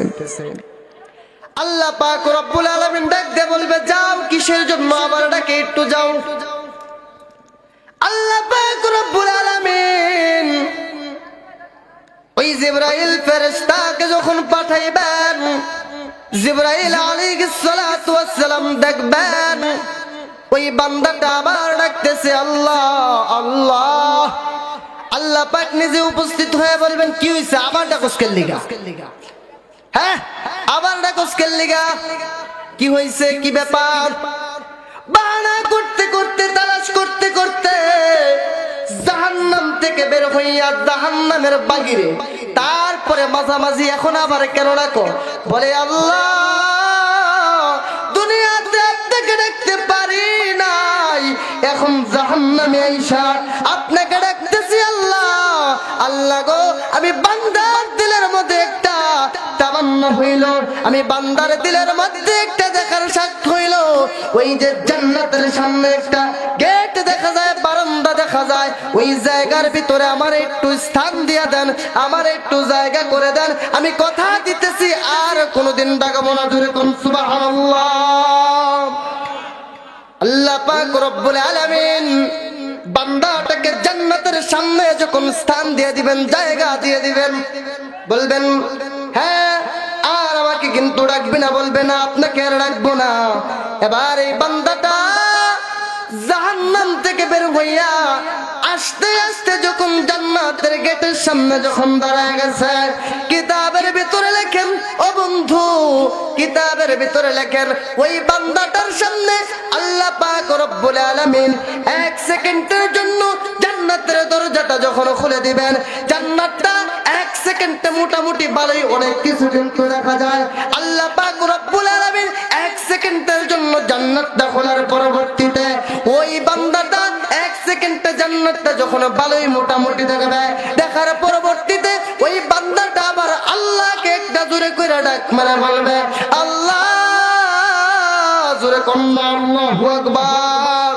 আল্লাহ পাক রব্বুল আলামিন ডাক দিয়ে বলবে, যাও, কিসের জন্য আবার ডাকে, একটু যাও। আল্লাহ পাক রব্বুল আলামিন ওই জিবরাইল ফেরেশতাকে যখন পাঠাইবেন, জিবরাইল আলাইহিস সালাতু ওয়াস সালাম দেখবেন ওই বান্দাটা আবার ডাকতেছে, আল্লাহ আল্লাহ। আল্লাহ পাক নিজে উপস্থিত হয়ে বলবেন, কি হইছে, আবার ডাকস কেন লিগা? হ্যাঁ, আবার ডাকস কেন লিগা? কি হইছে, কি ব্যাপার? বাহানা করতে করতে, তালাশ করতে করতে জাহান্নাম থেকে বের হইয়া জাহান্নামের বাহিরে, তারপরে মাঝামাঝি এখন আবার কেন ডাকো? বলে, আল্লাহ, দুনিয়াতে আপনাকে ডাকতে পারি নাই, এখন জাহান্নামে আইসা আপনাকে ডাকতেছি। আল্লাহ আল্লাহ গো, আমি বান্দার দিলের মধ্যে একটা তামান্না হইল, আমি বান্দার দিলের মধ্যে একটা দেখার সাক্ষ্য হইল, ওই যে জান্নাতের সামনে একটা গেট দেখা যায়, বারান্দা দেখা যায়, ওই জায়গার ভিতরে আমার একটু স্থান দিয়া দেন, আমার একটু জায়গা করে দেন, আমি কথা দিতেছি আর কোনোদিন ডাকাবো না। জোরে কোন সুবহানাল্লাহ। আল্লাহ পাক রব্বুল আলামিন বান্দাটাকে জান্নাতের সামনে যখন স্থান দিয়ে দিবেন, জায়গা দিয়ে দিবেন, বলবেন, হ্যাঁ, আর আমাকে কিন্তু ডাকবে না, বলবে না আপনাকে আর ডাকবো না। এবার এই বান্দাটা জাহান্নাম থেকে বের হইয়া আস্তে আস্তে যখন জান্নাত জান্নাতের গেটের সামনে যখন দাঁড়ায় গেছে, কিতাবের ভিতরে লেখেন, ও বন্ধু কিতাবের ভিতরে লেখেন, ওই বান্দাটার সামনে আল্লাহ পাক রব্বুল আলামিন 1 সেকেন্ডের জন্য জান্নাতের দরজাটা যখন খুলে দিবেন, জান্নাতটা 1 সেকেন্ডে মোটামুটি ভালোই অনেক কিছু কিন্তু দেখা যায়। আল্লাহ পাক রব্বুল আলামিন 1 সেকেন্ডের জন্য জান্নাতটা খোলার পরবর্তীতে ওই বান্দাটা 1 সেকেন্ডে জান্নাতটা যখন ভালোই মোটামুটি দেখবে, দেখার পরবর্তীতে ওই বান্দাটা আবার আল্লাহকে একটা জোরে করে ডাক মেরে বলবে, আল্লাহ, জোরে কন্যা আল্লাহু আকবার,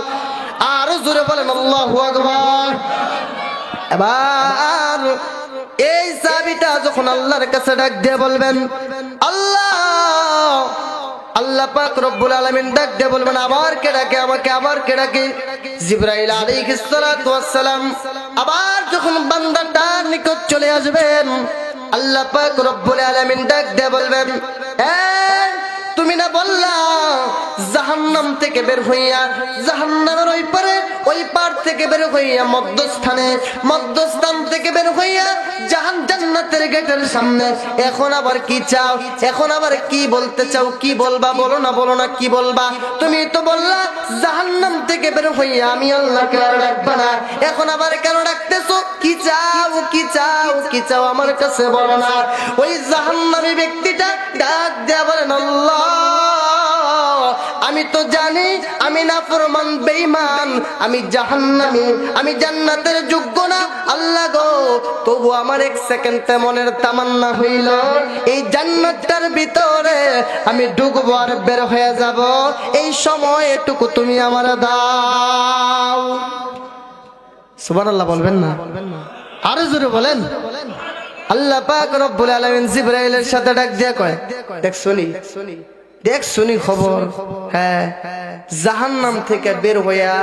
আরো জোরে বলেন আল্লাহু আকবার। এবার এই সাহাবীটা যখন আল্লাহর কাছে ডাক দিয়ে বলবেন আল্লাহ, আল্লাহ পাক রব্বুল আলামিন ডাক দিয়ে বলবেন, আবার কে ডাকে আমাকে, আবার কে ডাকে? জিবরাইল আলাইহিস সালাতু ওয়াস সালাম আবার যখন বান্দাটার নিকট চলে আসবেন, আল্লাহ পাক রব্বুল আলামিন ডাক দিয়ে বলবেন, এই তুমি না বললা জাহান্নাম থেকে বের হইয়া, জাহান্নামের ওই পার থেকে বের হইয়া মধ্যস্থান থেকে বের হইয়া জান্নাতের গেটের সামনে, এখন আবার কি চাও? এখন আবার কি বলতে চাও? কি বলবা? বলো না কি বলবা? তুমি তো বললা জাহান্নাম থেকে বের হইয়া আমি আল্লাহকে আর ডাকবা না, এখন আবার কেন ডাকতেছো? কি চাও? কি চাও? কি চাও আমার কাছে বলো না। ওই জাহান্নামী ব্যক্তিটা ডাক দেয়া বলেন, আল্লাহ, আমি তো জানি আমি নাফরমান বেঈমান, আমি জাহান্নামী, আমি জান্নাতের যোগ্য না আল্লাহ গো, তবু আমার 1 সেকেন্ডে মনের তামান্না হইল এই জান্নাতটার ভিতরে আমি ঢুকবো আর বের হয়ে যাব, এই সময়টুকু তুমি আমার দাও। সুবহানাল্লাহ বলবেন না? আরো জোরে বলেন। আল্লাহ পাক রব্বুল আলামিন জিবরাইলের সাথে ডাক দিয়া কয়, দেখ শুনি খবর, হ্যাঁ, জাহান্নাম থেকে বের হইয়া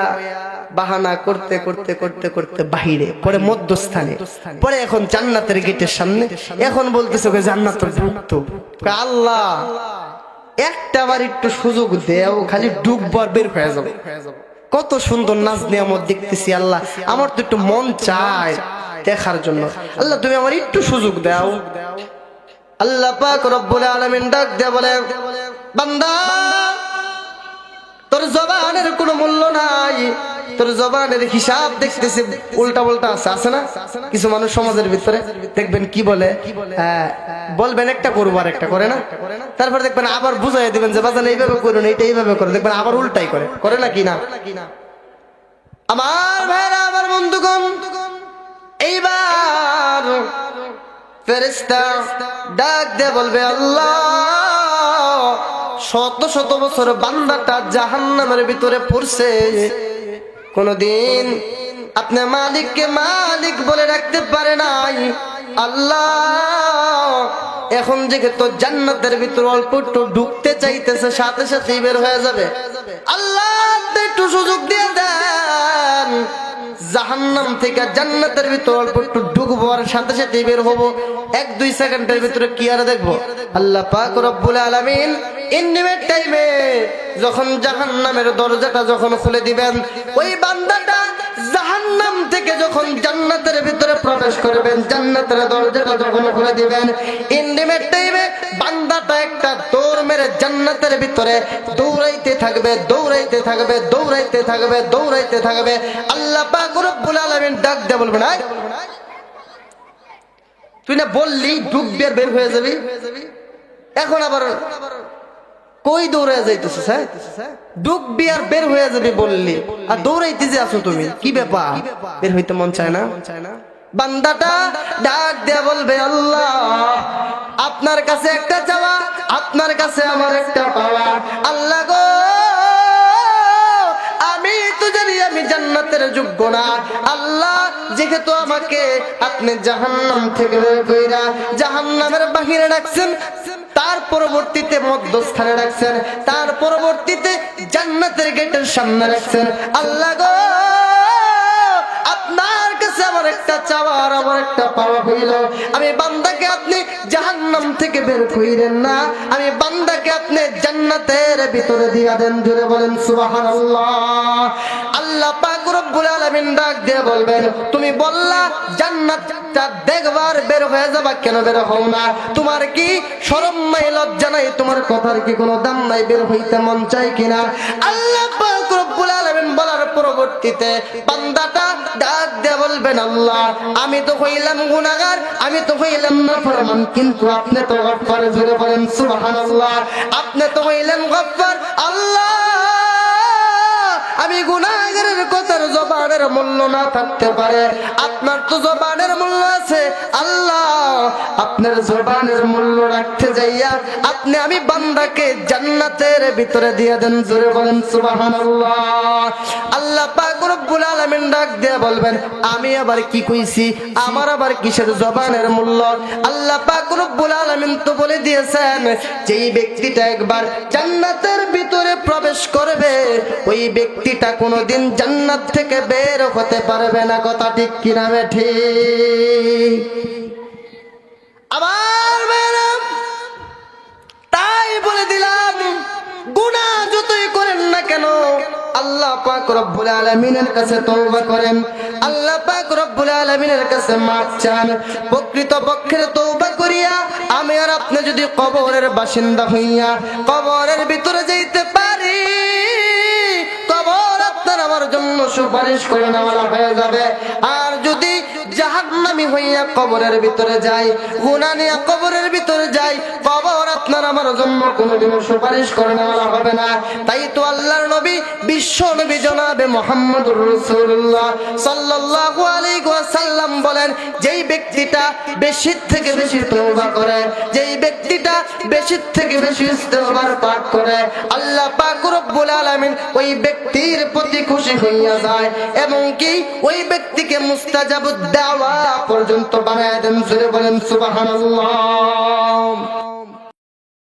বাহানা করতে করতে করতে করতে বাহিরে, পরে মধ্যস্থানে, পরে এখন জান্নাতের গেটের সামনে, এখন বলতেছে জান্নাতের ভুক্ত। আল্লাহ, একটা বার একটু সুযোগ দেও, খালি ডুববো আর বের হয়ে যাবো। কত সুন্দর নাজ নিয়ামত দেখতেছি আল্লাহ, আমার তো একটু মন চায় দেখার জন্য, আল্লাহ তুমি আমার একটু সুযোগ দাও। আল্লাহ পাক রব্বুল আলামিন ডাক দিয়ে বলে, বান্দা, তোর জবানের কোনো মূল্য নাই, তোর জবানের হিসাব দেখতেছি উল্টা পাল্টা আছে না? কিছু মানুষ সমাজের ভিতরে দেখবেন কি বলে, বলবেন একটা করবো আর একটা করে না, তারপর দেখবেন আবার বুঝাই দিবেন যে বাজান এইভাবে করুন, এইটা এইভাবে করে, দেখবেন আবার উল্টাই করে না কি না? আমার ভাইরা, আমার বন্ধুগণ, এইবার ফেরেশতা ডাক দিয়ে বলবে, আল্লাহ, শত শত বছর বান্দাটা জাহান্নামের ভিতরে পড়ছে, কোনদিন আপনি মালিককে মালিক বলে রাখতে পারে নাই, আল্লাহ, এখন যেহেতু জান্নাতের ভিতরে অল্প একটু ঢুকতে চাইতেছে, সাথে সাথে বের হয়ে যাবে, আল্লাহ একটু সুযোগ দিয়ে দেন, জাহান্নাম থেকে জান্নাতের ভিতর অল্প একটু ঢুকবো আর সাথে সাথে বের হবো, 1-2 সেকেন্ডের ভিতরে কি আর দেখবো? আল্লাহ পাক রব্বুল আলামিন ইন্ডিমেট টাইমে যখন জাহান্নামের দরজাটা যখন খুলে দিবেন, ওই বান্দাটা জাহান্নাম থেকে যখন জান্নাতের ভিতরে প্রবেশ করবেন, জান্নাতের দরজাটা যখন খুলে দিবেন, ইন্ডিমেট টাইমে বান্দাটা একটা দৌড় মেরে জান্নাতের ভিতরে দৌড়াইতে থাকবে, দৌড়াইতে থাকবে, দৌড়াইতে থাকবে, দৌড়াইতে থাকবে। আল্লাহ পাক রব্বুল আলামিন ডাক দিয়ে বলবেন, তুই না বললি ডুববি আর বের হয়ে যাবি, এখন আবার কই দৌড়ে যাইতেছিস? হ্যাঁ, ডুববি আর বের হয়ে যাবি বললি, আর দৌড়াইতে যে আছো তুমি, কি ব্যাপার? বের হইতে মন চায় না? বান্দাটা ডাক দিয়ে বলবে, আল্লাহ, আপনার কাছে একটা চাওয়া, আপনার কাছে আমার একটা পাওয়া, আল্লাহ গো, আমি তো জানি আমি জান্নাতের যোগ্য না, আল্লাহ, যেহেতু আমাকে আপনি জাহান্নাম থেকে বের কইরা জাহান্নামের বাহিরে রাখছেন, তার পরবর্তীতে মধ্যস্থানে রাখছেন, তার পরবর্তীতে জান্নাতের গেটের সামনে রাখছেন, আল্লাহ গো, আপনার কাছে আমার একটা চাওয়া আর আমার একটা পাওয়া হইল, আমি বান্দাকে আপনি জাহান্নাম থেকে বের কইরেন না, আমি বান্দাকে আপনি জান্নাতের ভিতরে দিয়া দেন। জোরে বলেন সুবহানাল্লাহ। আল্লাহ পাক রব্বুল রব্বুল আলামিন ডাক দিয়ে বলবেন, তুমি বললা জান্নাতটা দেখবার বের হয়ে যাবা, কেন বের হও না? তোমার কি শরম নাই, লজ্জা নাই? তোমার কথার কি কোনো দাম নাই? বের হইতে মন চাই কিনা? আল্লাহ পাক রব্বুল আলামিন বলার পরবর্তীতে বান্দাটা ডাক দিয়ে বলবেন, আল্লাহ আমি তো হইলাম গুনাহগার, আমি তো হইলাম নাফরমান, কিন্তু আপনি তো গফফার। জোরে বলেন সুবহানাল্লাহ। আপনি তো হইলেন গফফার। আল্লাহ আমি গুনাহগারের কথার জবানের মূল্য না থাকতে পারে, আপনার তো জবানের মূল্য আছে। আল্লাহ আপনার জবানের মূল্য রাখতে যাইয়া আপনি আমি বান্দাকে জান্নাতের ভিতরে দিয়ে দেন। জোরে বলেন সুবহানাল্লাহ। আল্লাহ পাক রব্বুল আলামিন ডাক দিয়ে বলবেন, আমি আবার কি কইছি? আমার আবার কিসের জবানের মূল্য? আল্লাহ পাক রব্বুল আলামিন তো বলে দিয়েছেন, যেই ব্যক্তিটা একবার জান্নাতের ভিতরে প্রবেশ করবে ওই ব্যক্তিটা কোনোদিন জান্নাত থেকে বের হতে পারবে না। কথা ঠিক কিনা ঠিক? আবার ম্যাডাম তাই বলে দিলাম, গুনাহ যতই করেন না কেন আল্লাহ পাক রব্বুল আলামিনের কাছে তওবা করেন, আল্লাহ পাক রব্বুল আলামিনের কাছে মাফ চান। প্রকৃত পক্ষের তওবা করিয়া আমি আর আপনি যদি কবরের বাসিন্দা হইয়া কবরের ভিতরে যাইতে পারি, কবর আপনার আমার জন্য সুপারিশ করে নেওয়া হয়ে যাবে। আর যদি জাহান্নামী হইয়া কবরের ভিতরে যাই, গুনাহ নিয়ে কবরের ভিতরে যাই, কবর আপনার আমার জন্য কোনোদিনও সুপারিশ করে নেওয়া হবে না। তাই তো আল্লাহর নবী বিশ্ব নবী জনাবে মুহাম্মদুর রাসূলুল্লাহ সাল্লাল্লাহু আলাইহি ওয়াসাল্লাম বলেন, যেই ব্যক্তিটা বেশি থেকে বেশি তওবা করে, যেই ব্যক্তিটা বেশি থেকে বেশি ইস্তিগফার পাঠ করে, আল্লাহ পাক রব্বুল আলামিন ওই ব্যক্তির প্রতি খুশি হইয়া যায় এবং কি ওই ব্যক্তিকে মুস্তাজাবুদ দাওয়া পর্যন্ত বানায় দেন। জোরে বলেন সুবহানাল্লাহ।